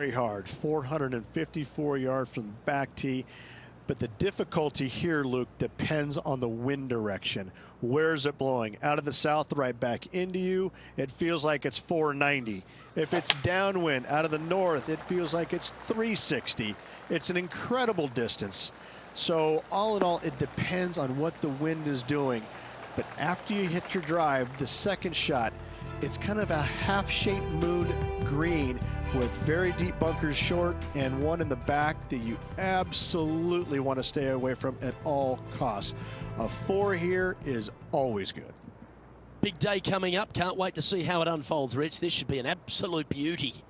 very hard. 454 yards from the back tee. But the difficulty here, Luke, depends on the wind direction. Where is it blowing? Out of the south, right back into you, it feels like it's 490. If it's downwind out of the north, it feels like it's 360. It's an incredible distance. So all in all, it depends on what the wind is doing. But after you hit your drive, the second shot, it's kind of a half-shaped moon green with very deep bunkers short and one in the back that you absolutely want to stay away from at all costs. A 4 here is always good. Big day coming up. Can't wait to see how it unfolds, Rich. This should be an absolute beauty.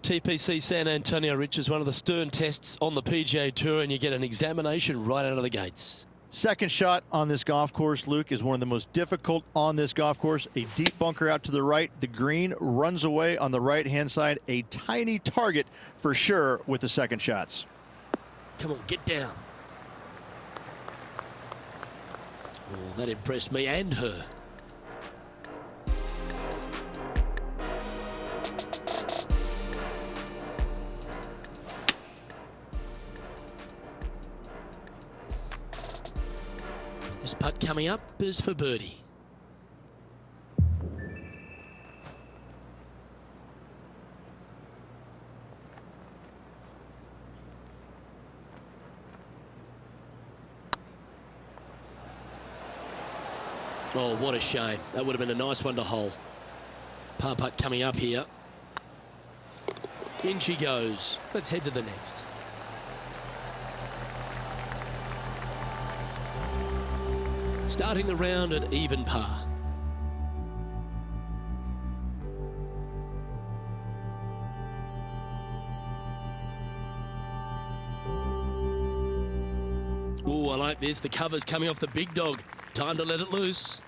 TPC San Antonio, Rich, is one of the stern tests on the PGA Tour, and you get an examination right out of the gates. Second shot on this golf course, Luke, is one of the most difficult on this golf course. A deep bunker out to the right. The green runs away on the right-hand side. A tiny target for sure with the second shots. Come on, get down. Oh, that impressed me and her. This putt coming up is for birdie. Oh, what a shame. That would have been a nice one to hole. Par putt coming up here. In she goes. Let's head to the next. Starting the round at even par. Oh, I like this. The cover's coming off the big dog. Time to let it loose.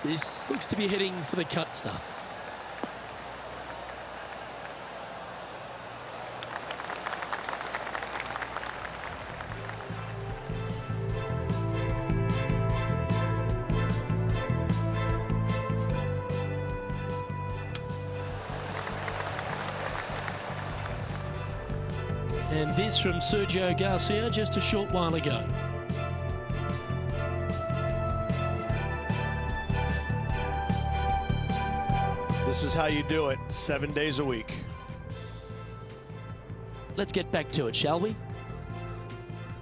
This looks to be heading for the cut stuff. And this from Sergio Garcia just a short while ago. This is how you do it, 7 days a week. Let's get back to it, shall we?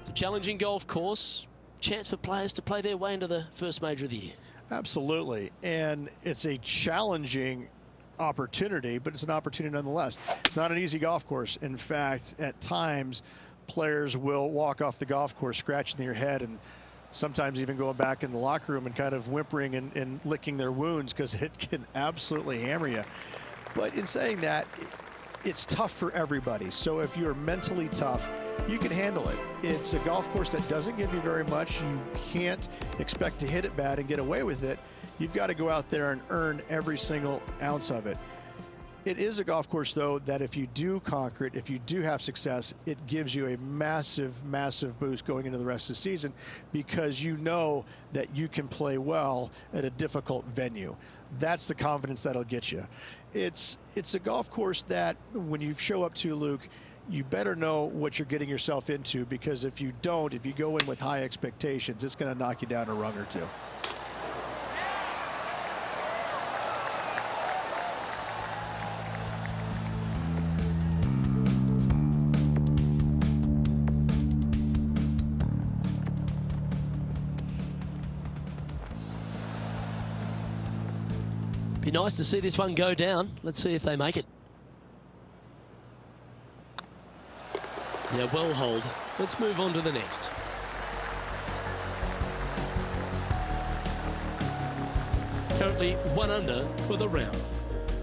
It's a challenging golf course. Chance for players to play their way into the first major of the year. Absolutely. And it's a challenging opportunity, but it's an opportunity nonetheless. It's not an easy golf course. In fact, at times, players will walk off the golf course scratching their head and sometimes even going back in the locker room and kind of whimpering and licking their wounds because it can absolutely hammer you. But in saying that, it's tough for everybody. So if you're mentally tough, you can handle it. It's a golf course that doesn't give you very much. You can't expect to hit it bad and get away with it. You've got to go out there and earn every single ounce of it. It is a golf course, though, that if you do conquer it, if you do have success, it gives you a massive, massive boost going into the rest of the season because you know that you can play well at a difficult venue. That's the confidence that'll get you. It's a golf course that when you show up to, Luke, you better know what you're getting yourself into because if you don't, if you go in with high expectations, it's going to knock you down a rung or two. Be nice to see this one go down. Let's see if they make it. Yeah, well holed. Let's move on to the next. Currently 1 under for the round.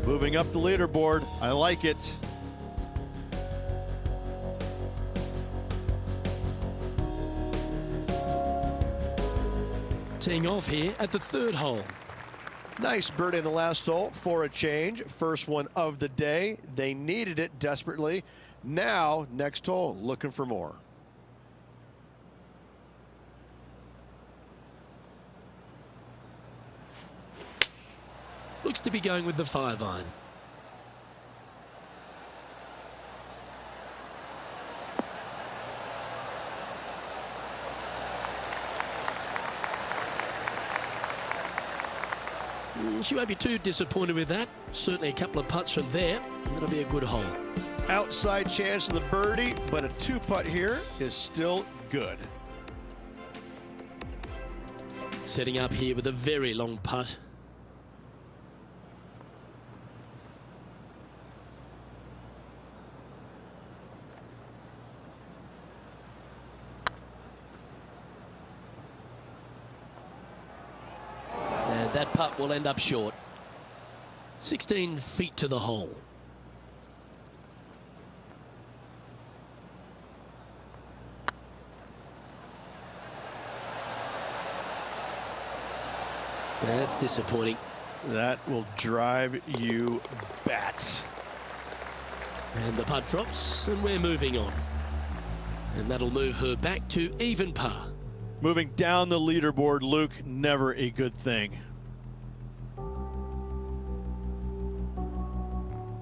Moving up the leaderboard. I like it. Teeing off here at the 3rd hole. Nice birdie in the last hole for a change. First one of the day. They needed it desperately. Now, next hole, looking for more. Looks to be going with the 5-iron. She won't be too disappointed with that. Certainly a couple of putts from there, and that'll be a good hole. Outside chance of the birdie, but a 2-putt here is still good. Setting up here with a very long putt. And that putt will end up short. 16 feet to the hole. That's disappointing. That will drive you bats. And the putt drops, and we're moving on. And that'll move her back to even par. Moving down the leaderboard, Luke, never a good thing.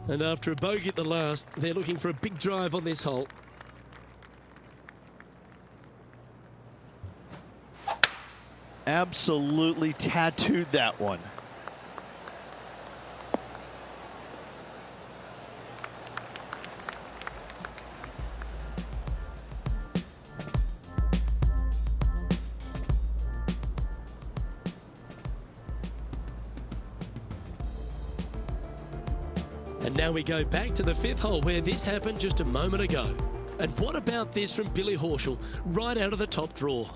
And after a bogey at the last, they're looking for a big drive on this hole. Absolutely tattooed that one. And now we go back to the 5th hole where this happened just a moment ago. And what about this from Billy Horschel, right out of the top draw?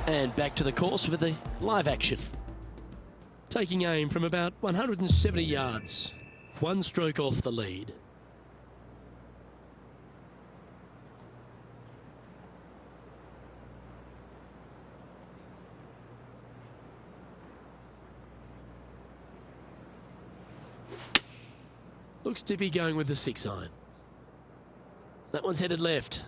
And back to the course with the live action. Taking aim from about 170 yards. 1 stroke off the lead. Looks to be going with the 6-iron. That one's headed left.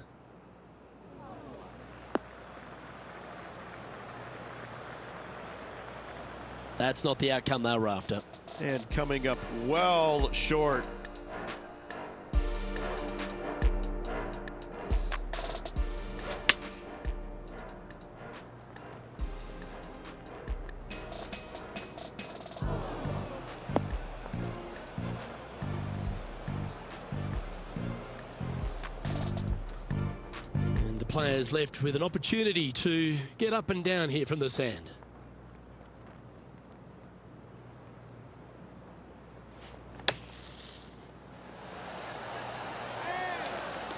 That's not the outcome they were after. And coming up well short. And the players left with an opportunity to get up and down here from the sand.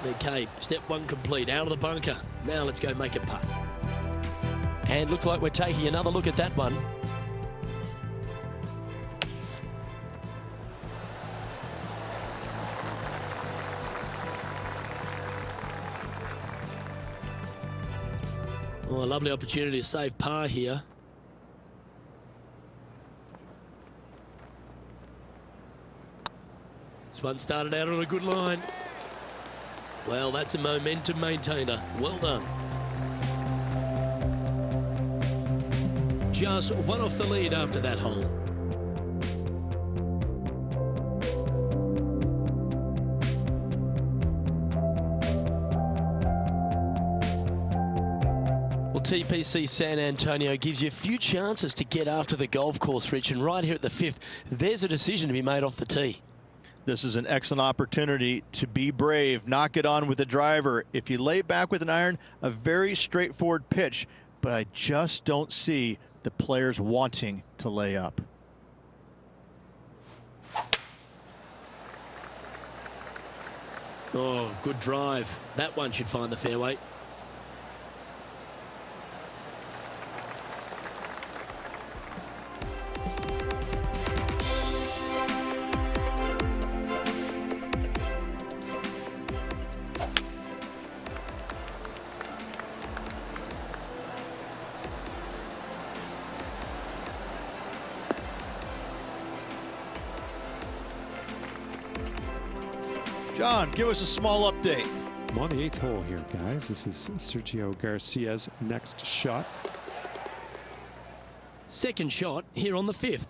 Okay, step 1 complete, out of the bunker. Now let's go make a putt. And looks like we're taking another look at that one. Oh, a lovely opportunity to save par here. This one started out on a good line. Well, that's a momentum maintainer. Well done. Just 1 off the lead after that hole. Well, TPC San Antonio gives you a few chances to get after the golf course, Rich, and right here at the 5th, there's a decision to be made off the tee. This is an excellent opportunity to be brave, knock it on with the driver. If you lay back with an iron, a very straightforward pitch, but I just don't see the players wanting to lay up. Oh, good drive. That one should find the fairway. John, give us a small update. I'm on the 8th hole here, guys. This is Sergio Garcia's next shot. Second shot here on the 5th.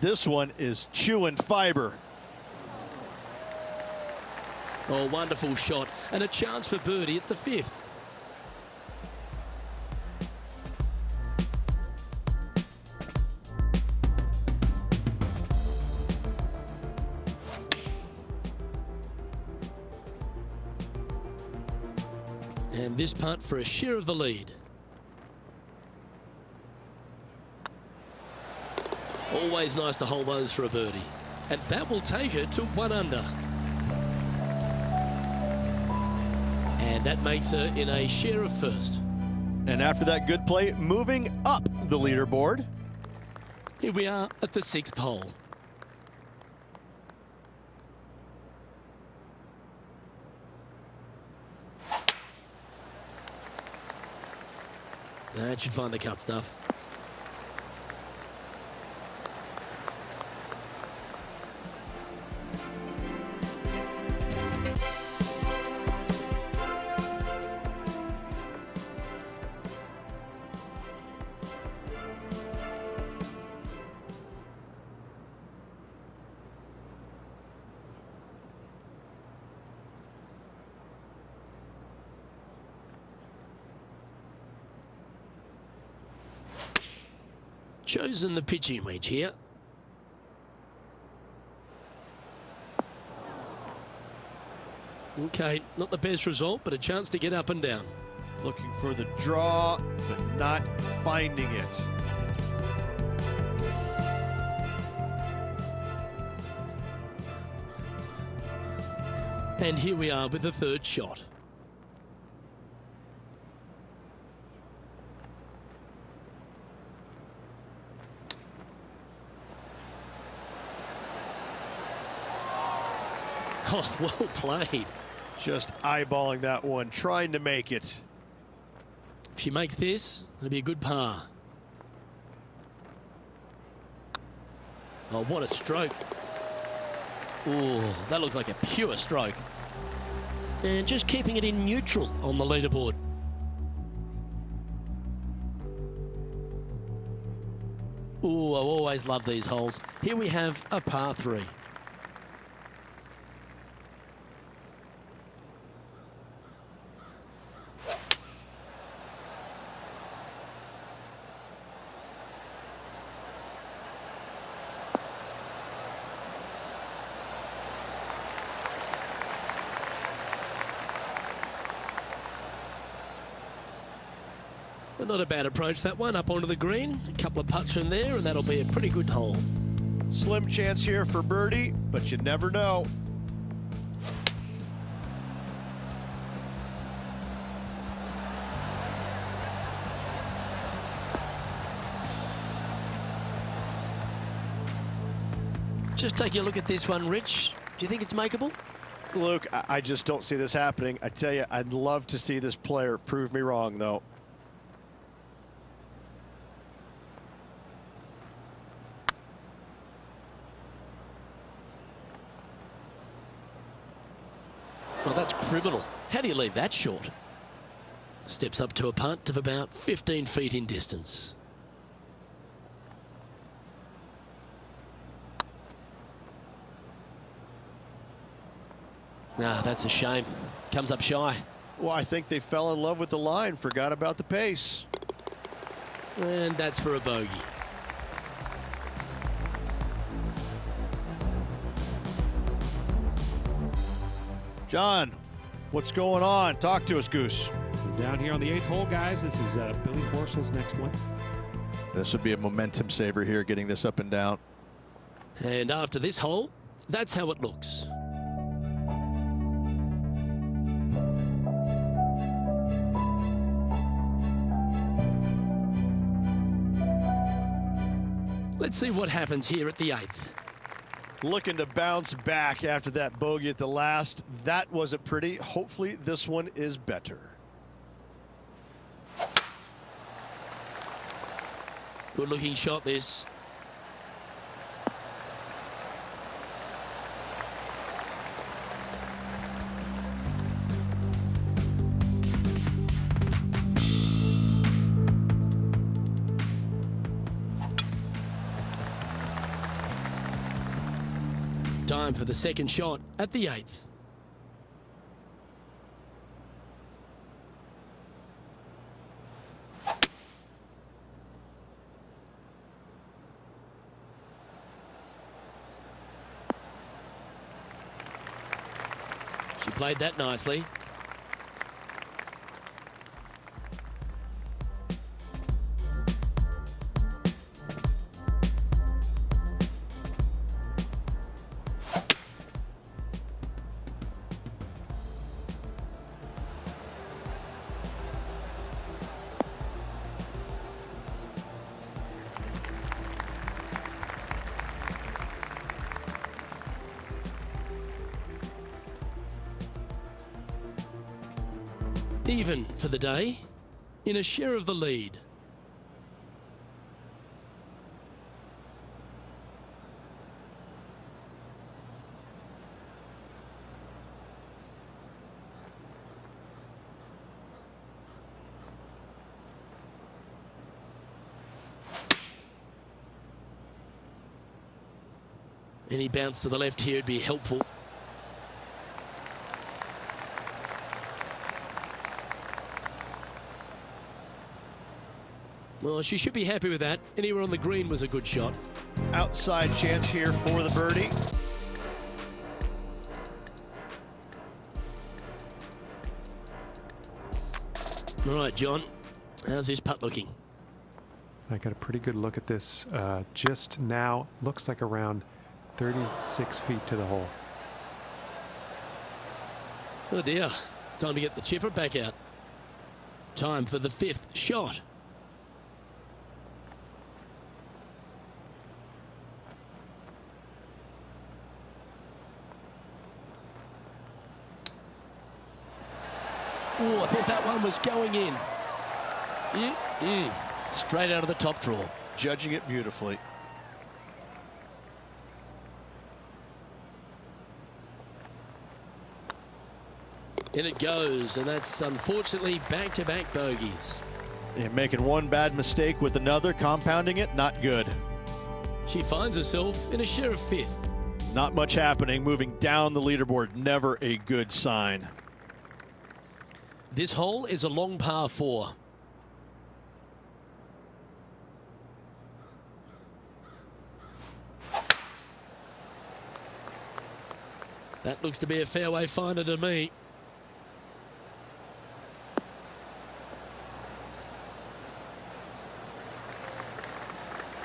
This one is chewing fiber. Oh, wonderful shot. And a chance for birdie at the 5th. And this putt for a share of the lead. Always nice to hold those for a birdie. And that will take her to 1 under. And that makes her in a share of first. And after that good play, moving up the leaderboard. Here we are at the 6th hole. That should find the cut stuff. Chosen the pitching wedge here. Okay, not the best result, but a chance to get up and down. Looking for the draw, but not finding it. And here we are with the 3rd shot. Oh, well played. Just eyeballing that one, trying to make it. If she makes this, it'll be a good par. Oh, what a stroke. Oh, that looks like a pure stroke. And just keeping it in neutral on the leaderboard. Oh, I always love these holes. Here we have a par 3. But not a bad approach, that one, up onto the green. A couple of putts from there, and that'll be a pretty good hole. Slim chance here for birdie, but you never know. Just taking a look at this one, Rich. Do you think it's makeable? Luke, I just don't see this happening. I tell you, I'd love to see this player prove me wrong, though. Well, that's criminal. How do you leave that short? Steps up to a putt of about 15 feet in distance. Ah, that's a shame. Comes up shy. Well, I think they fell in love with the line, forgot about the pace. And that's for a bogey. John, what's going on? Talk to us, Goose. We're down here on the 8th hole, guys. This is Billy Horschel's next one. This would be a momentum saver here, getting this up and down. And after this hole, that's how it looks. Let's see what happens here at the 8th. Looking to bounce back after that bogey at the last. That wasn't pretty. Hopefully this one is better. Good looking shot this. Time for the second shot at the 8th. She played that nicely. Even for the day, in a share of the lead. Any bounce to the left here would be helpful. Well, she should be happy with that. Anywhere on the green was a good shot. Outside chance here for the birdie. All right, John, how's this putt looking? I got a pretty good look at this just now. Looks like around 36 feet to the hole. Oh dear, time to get the chipper back out. Time for the 5th shot. Oh, I thought that one was going in. Straight out of the top draw. Judging it beautifully. In it goes, and that's unfortunately back-to-back bogeys. And making one bad mistake with another, compounding it, not good. She finds herself in a share of 5th. Not much happening, moving down the leaderboard, never a good sign. This hole is a long par 4. That looks to be a fairway finder to me.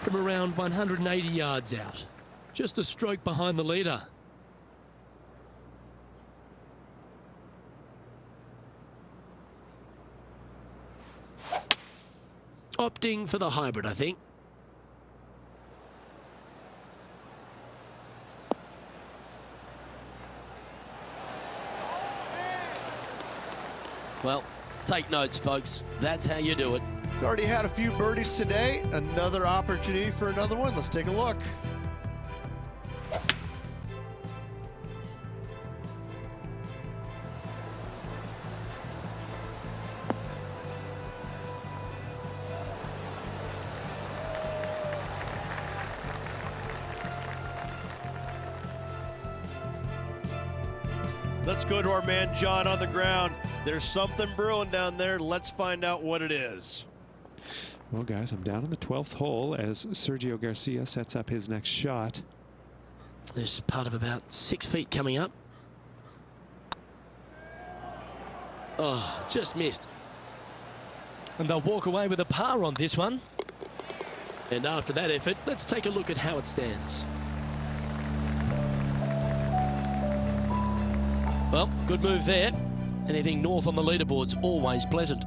From around 180 yards out. Just a stroke behind the leader. Opting for the hybrid, I think. Well, take notes, folks. That's how you do it. Already had a few birdies today. Another opportunity for another one. Let's take a look. Let's go to our man John on the ground. There's something brewing down there. Let's find out what it is. Well, guys, I'm down on the 12th hole as Sergio Garcia sets up his next shot. There's part of about 6 feet coming up. Oh, just missed. And they'll walk away with a par on this one. And after that effort, let's take a look at how it stands. Well, good move there. Anything north on the leaderboard's always pleasant.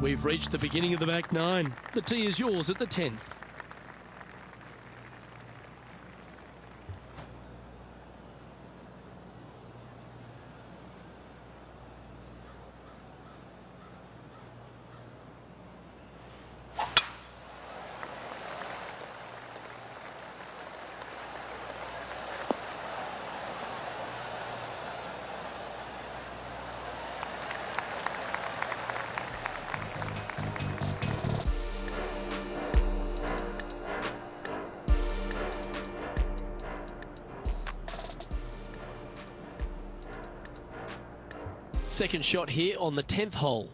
We've reached the beginning of the back nine. The tee is yours at the 10th. Second shot here on the 10th hole.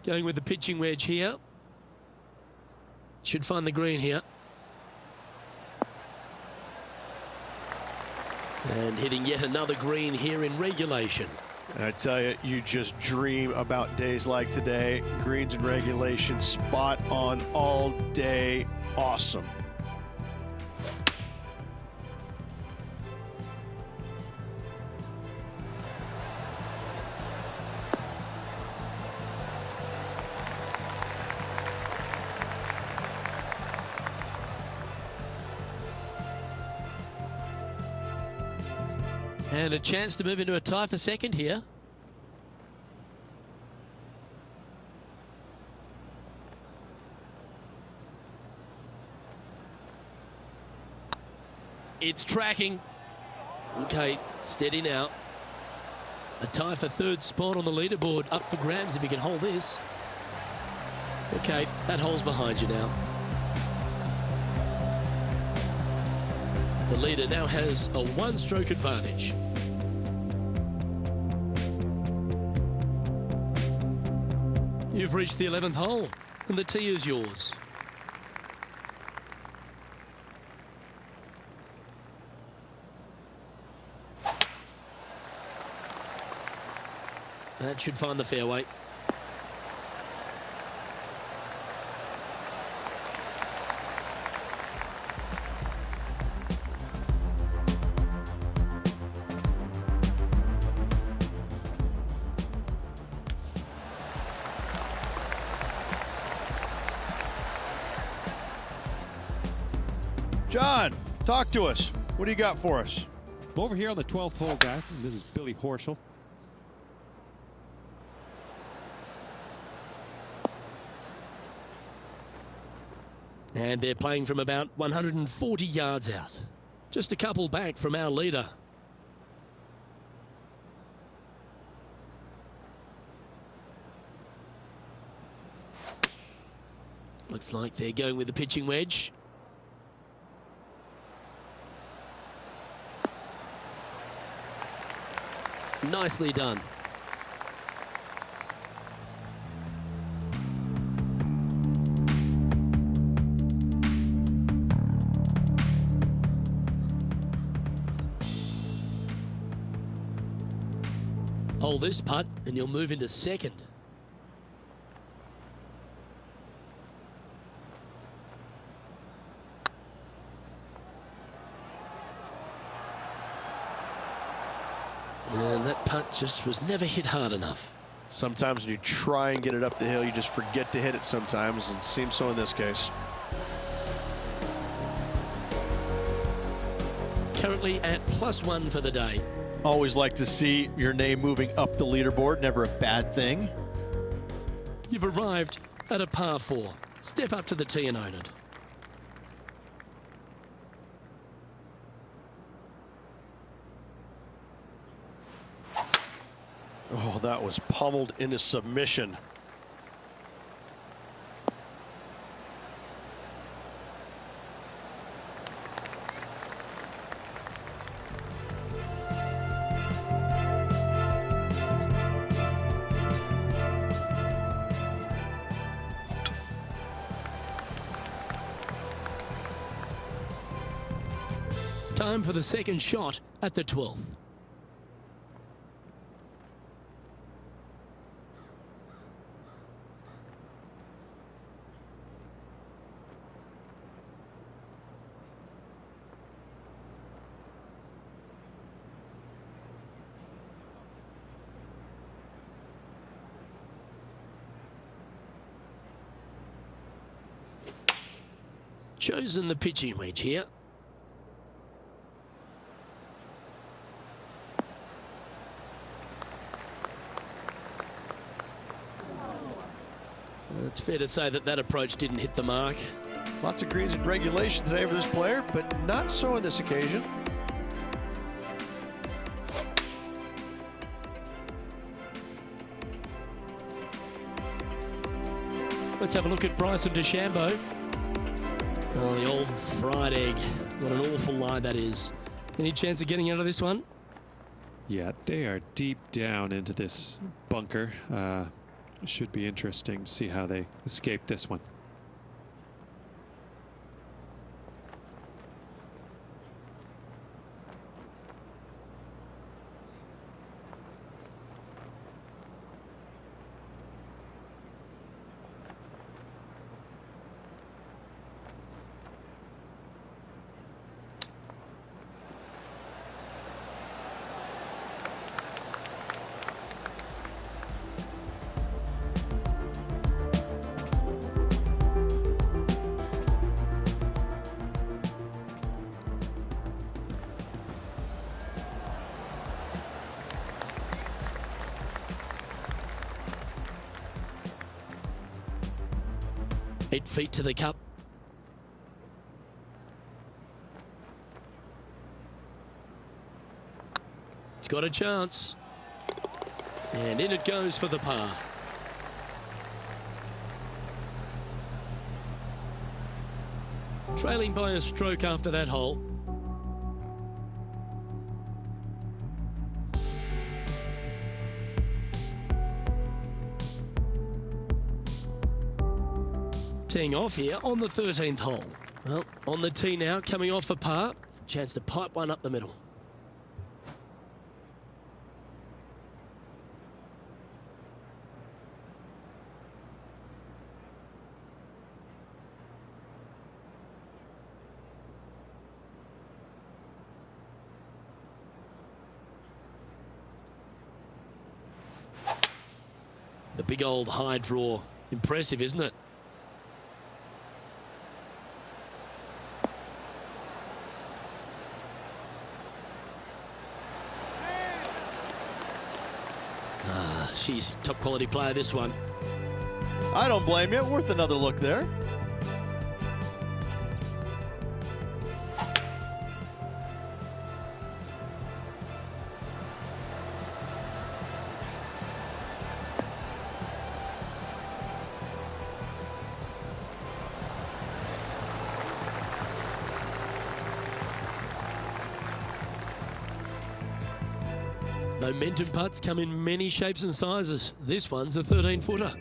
Going with the pitching wedge here. Should find the green here. And hitting yet another green here in regulation. I tell you, you just dream about days like today. Greens and regulation, spot on all day. Awesome. And a chance to move into a tie for second here. It's tracking. Okay, steady now. A tie for third spot on the leaderboard. Up for grabs if he can hold this. Okay, that hole's behind you now. The leader now has a one-stroke advantage. You've reached the 11th hole, and the tee is yours. That should find the fairway. John, talk to us. What do you got for us? Over here on the 12th hole, guys, and this is Billy Horschel. And they're playing from about 140 yards out. Just a couple back from our leader. Looks like they're going with the pitching wedge. Nicely done. Hold this putt and you'll move into second. And that putt just was never hit hard enough. Sometimes when you try and get it up the hill, you just forget to hit it sometimes, and it seems so in this case. Currently at +1 for the day. Always like to see your name moving up the leaderboard, never a bad thing. You've arrived at a par 4. Step up to the tee and own it. Oh, that was pummeled into submission. Time for the second shot at the 12th. chosen the pitching wedge here. It's fair to say that approach didn't hit the mark. Lots of greens in regulation today for this player, but not so on this occasion. Let's have a look at Bryson DeChambeau. Oh, the old fried egg. What an awful lie that is. Any chance of getting out of this one? Yeah, they are deep down into this bunker. Should be interesting to see how they escape this one. Eight feet to the cup. It's got a chance. And in it goes for the par. Trailing by a stroke after that hole. Teeing off here on the 13th hole. Well, on the tee now, coming off a par. Chance to pipe one up the middle. The big old high draw. Impressive, isn't it? She's top quality player, this one. I don't blame you. Worth another look there. Momentum putts come in many shapes and sizes. This one's a 13-footer.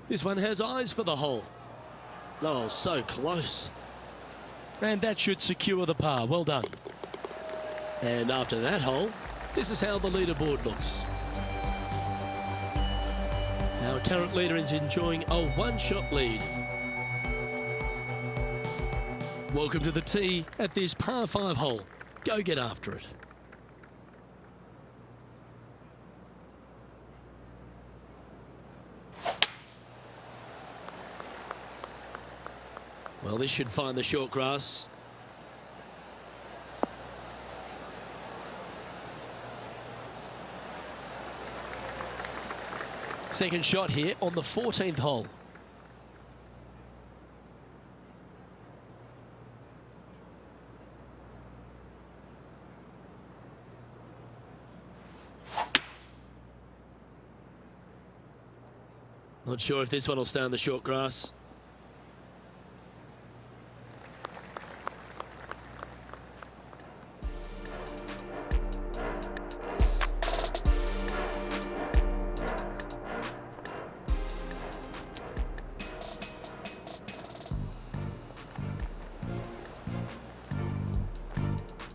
This one has eyes for the hole. Oh, so close. And that should secure the par. Well done. And after that hole, this is how the leaderboard looks. Our current leader is enjoying a one-shot lead. Welcome to the tee at this par 5 hole. Go get after it. Well, this should find the short grass. Second shot here on the 14th hole. Not sure if this one will stay on the short grass.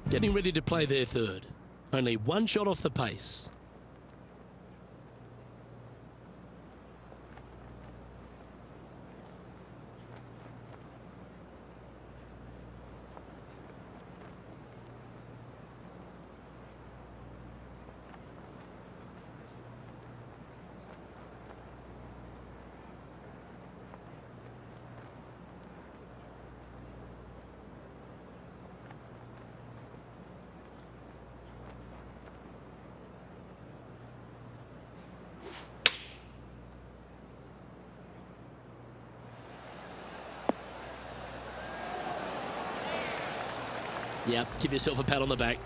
Getting ready to play their third. Only one shot off the pace. Yep, give yourself a pat on the back.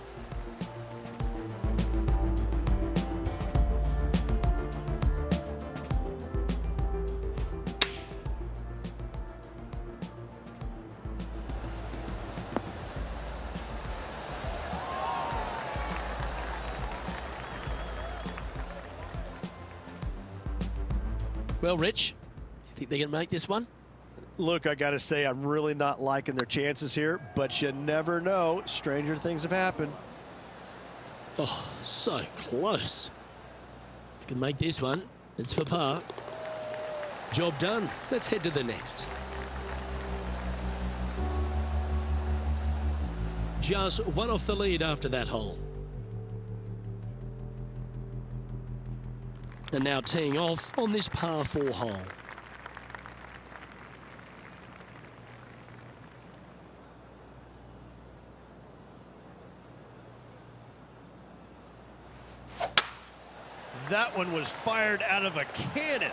Well, Rich, you think they can make this one? Look, I got to say, I'm really not liking their chances here, but you never know. Stranger things have happened. Oh, so close. If you can make this one, it's for par. Job done. Let's head to the next. Just one off the lead after that hole. And now teeing off on this par 4 hole. That one was fired out of a cannon.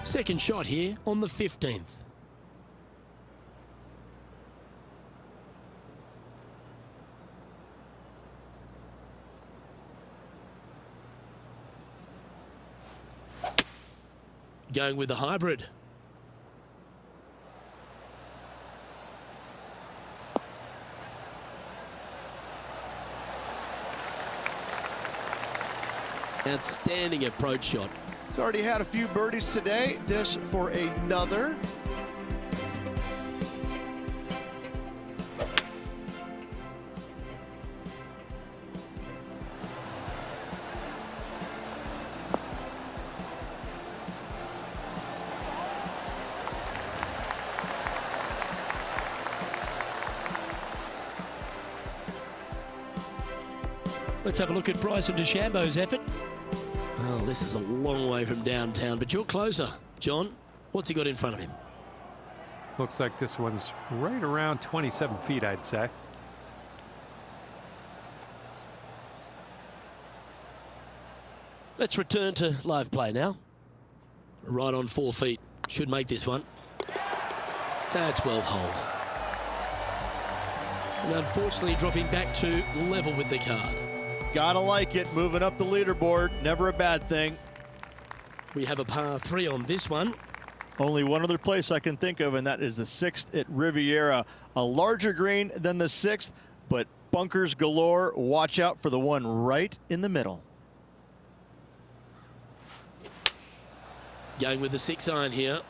Second shot here on the 15th. Going with the hybrid. Outstanding approach shot. He's already had a few birdies today. This for another. Let's have a look at Bryson DeChambeau's effort. Well, this is a long way from downtown, but you're closer. John, what's he got in front of him? Looks like this one's right around 27 feet, I'd say. Let's return to live play now. Right on 4 feet. Should make this one. That's well holed. And unfortunately dropping back to level with the card. Gotta like it. Moving up the leaderboard. Never a bad thing. We have a par 3 on this one. Only one other place I can think of, and that is the 6th at Riviera. A larger green than the 6th, but bunkers galore. Watch out for the one right in the middle. Going with the 6 iron here.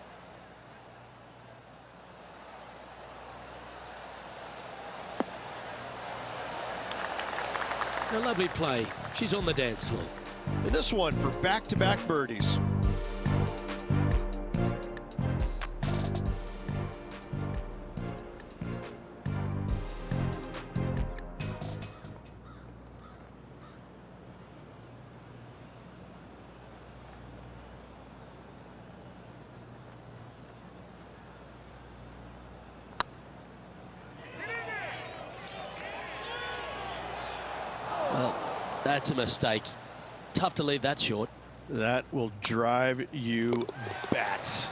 A lovely play. She's on the dance floor. And this one for back-to-back birdies. Well, that's a mistake. Tough to leave that short. That will drive you bats.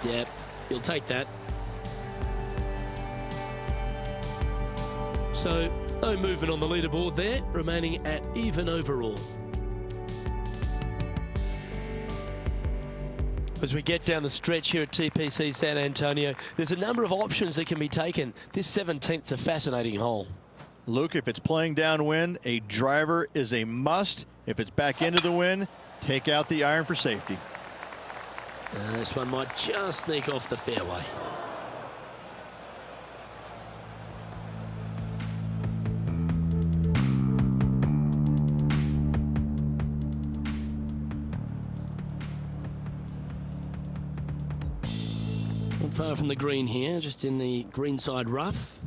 Yeah, you'll take that. So, no movement on the leaderboard there, remaining at even overall. As we get down the stretch here at TPC San Antonio, there's a number of options that can be taken. This 17th's a fascinating hole. Luke, if it's playing downwind, a driver is a must. If it's back into the wind, take out the iron for safety. This one might just sneak off the fairway. Not far from the green here, just in the greenside rough.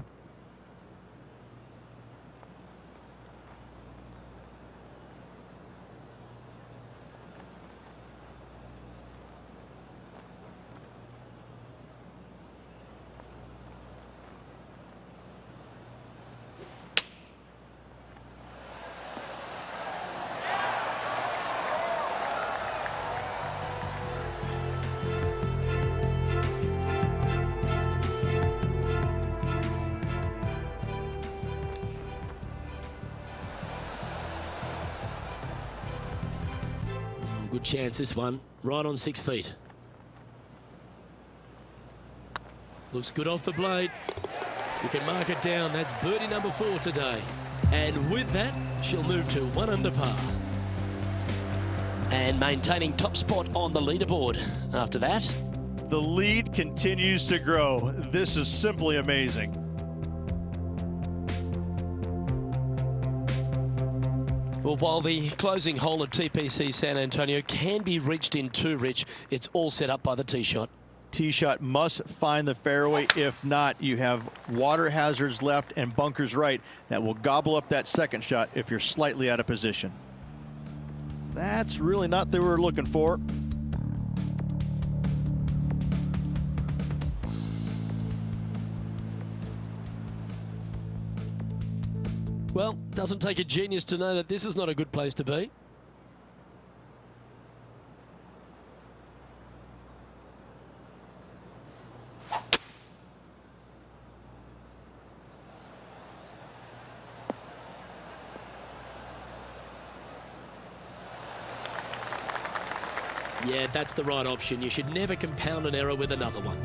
Good chance this one, right on 6 feet. Looks good off the blade. You can mark it down. That's birdie number 4 today. And with that, she'll move to 1 under par. And maintaining top spot on the leaderboard after that. The lead continues to grow. This is simply amazing. Well, while the closing hole at TPC San Antonio can be reached in 2, Rich, it's all set up by the tee shot. Tee shot must find the fairway. If not, you have water hazards left and bunkers right that will gobble up that second shot if you're slightly out of position. That's really not what they were looking for. Well, doesn't take a genius to know that this is not a good place to be. Yeah, that's the right option. You should never compound an error with another one.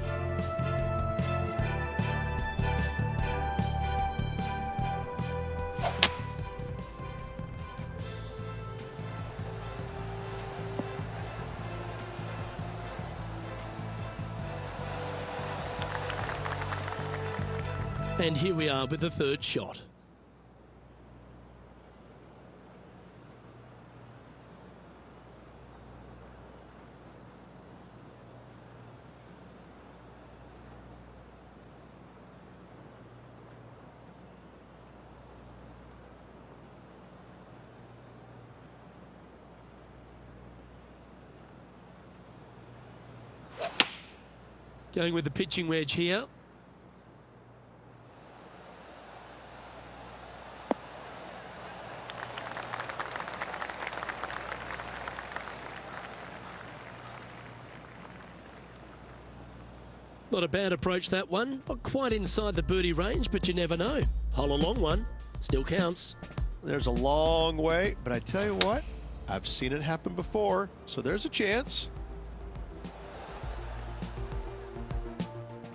And here we are with the 3rd shot. Going with the pitching wedge here. Not a bad approach, that one. Not quite inside the birdie range, but you never know. Hole a long one, still counts. There's a long way, but I tell you what, I've seen it happen before, so there's a chance.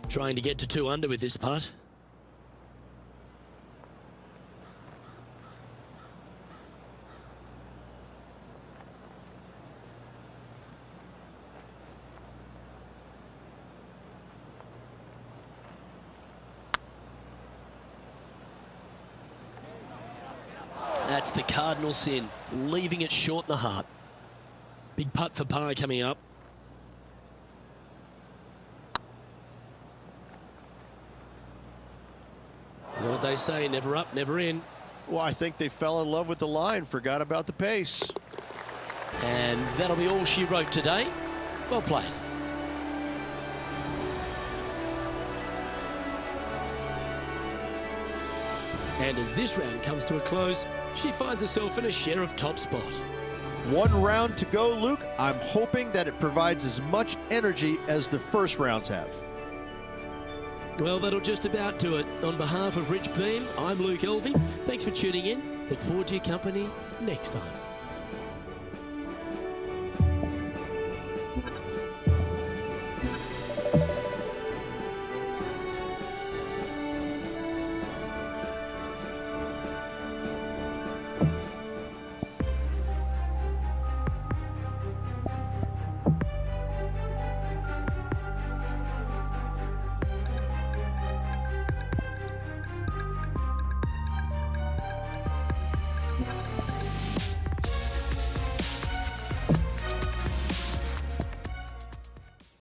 Trying to get to 2 under with this putt. That's the cardinal sin, leaving it short in the heart. Big putt for par coming up. You know what they say, never up, never in. Well, I think they fell in love with the line, forgot about the pace. And that'll be all she wrote today. Well played. And as this round comes to a close, she finds herself in a share of top spot. 1 round to go, Luke. I'm hoping that it provides as much energy as the first rounds have. Well, that'll just about do it. On behalf of Rich Beam, I'm Luke Elvey. Thanks for tuning in. Look forward to your company next time.